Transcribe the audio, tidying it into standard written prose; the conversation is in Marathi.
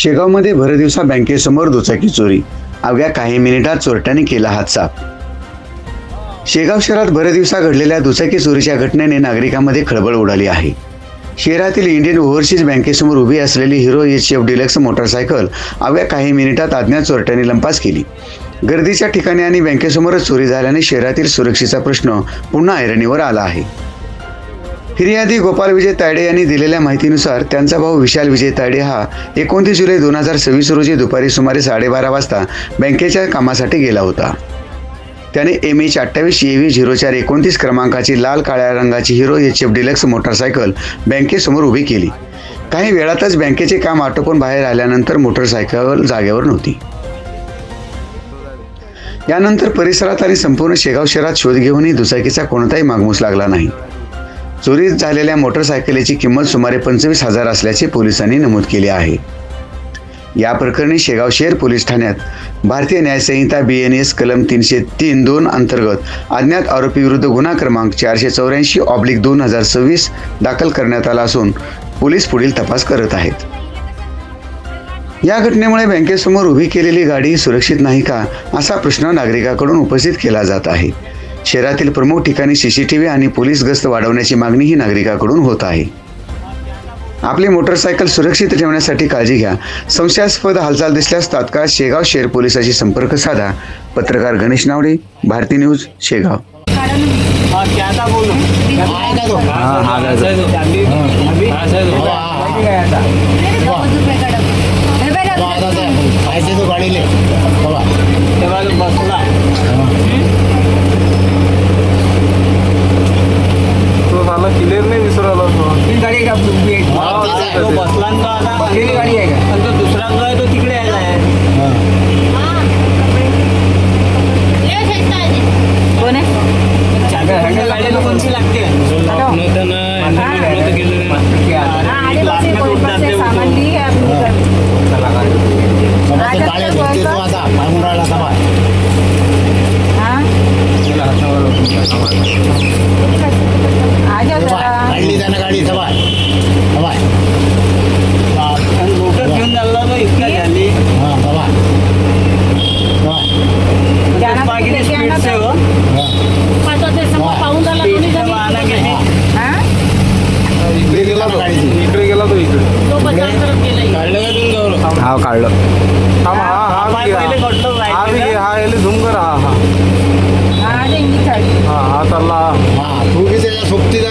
शेगावमध्ये भरदिवसा बँकेसमोर दुचाकी चोरी. अवघ्या काही मिनिटात चोरट्यांनी केला हात साफ. शेगाव शहरात भरदिवसा घडलेल्या दुचाकी चोरीच्या घटनेने नागरिकांमध्ये खळबळ उडाली आहे. शहरातील इंडियन ओव्हरसीज बँकेसमोर उभी असलेली हिरो HF डिलक्स मोटरसायकल अवघ्या काही मिनिटात अज्ञात चोरट्यांनी लंपास केली. गर्दीच्या ठिकाणी आणि बँकेसमोरच चोरी झाल्याने शहरातील सुरक्षेचा प्रश्न पुन्हा ऐरणीवर आला आहे. फिर्यादी गोपाल विजय तायडे यांनी दिलेल्या माहितीनुसार त्यांचा भाऊ विशाल विजय तायडे हा 29 जुलै 2026 रोजी दुपारी सुमारे 12:30 वाजता बँकेच्या कामासाठी गेला होता. त्याने MH28AV0429 क्रमांकाची लाल काळ्या रंगाची हिरो HF डिलक्स मोटरसायकल बँकेसमोर उभी केली. काही वेळातच बँकेचे काम आटोपून बाहेर आल्यानंतर मोटरसायकल जागेवर नव्हती. यानंतर परिसरात आणि संपूर्ण शेगाव शहरात शोध घेऊनही दुचाकीचा कोणताही मागमूस लागला नाही. चोरी झालेल्या मोटरसायकलीची किंमत सुमारे 25,000 असल्याचे पोलिसांनी नमूद केले आहे. या प्रकरणी शेगाव शहर पोलीस ठाण्यात भारतीय न्याय संहिता BNS कलम 303(2) अंतर्गत अज्ञात आरोपी विरुद्ध गुन्हा क्रमांक 484/2026 दाखल करण्यात आला असून पोलीस पुढील तपास करत आहेत. या घटनेमुळे बँकेसमोर उभी केलेली गाडी सुरक्षित नाही का असा प्रश्न नागरिकांकडून उपस्थित केला जात आहे. शहरातील प्रमुख ठिकाणी CCTV आणि पोलीस गस्त वाढवण्याची मागणीही नागरिकांकडून होत आहे. आपली मोटरसायकल सुरक्षित ठेवण्यासाठी काळजी घ्या. संशयास्पद हालचाल दिसल्यास तात्काळ शेगाव शहर पोलिसाशी संपर्क साधा. पत्रकार गणेश नावडे, भारती न्यूज, शेगाव. क्लिअर नाही विसरलो गाडी का बसला गाडी आहे का तो दुसरा जो आहे तो तिकडे आहे. कोण आहे गाडीला कोणती लागते गाडी सवाय मोटर घेऊन चालला तो इतका झाली स्पीड से हो इकडे गेला तो हा काढलं. हा झूम कर हा चालला तू बी त्याच्या सोबतीला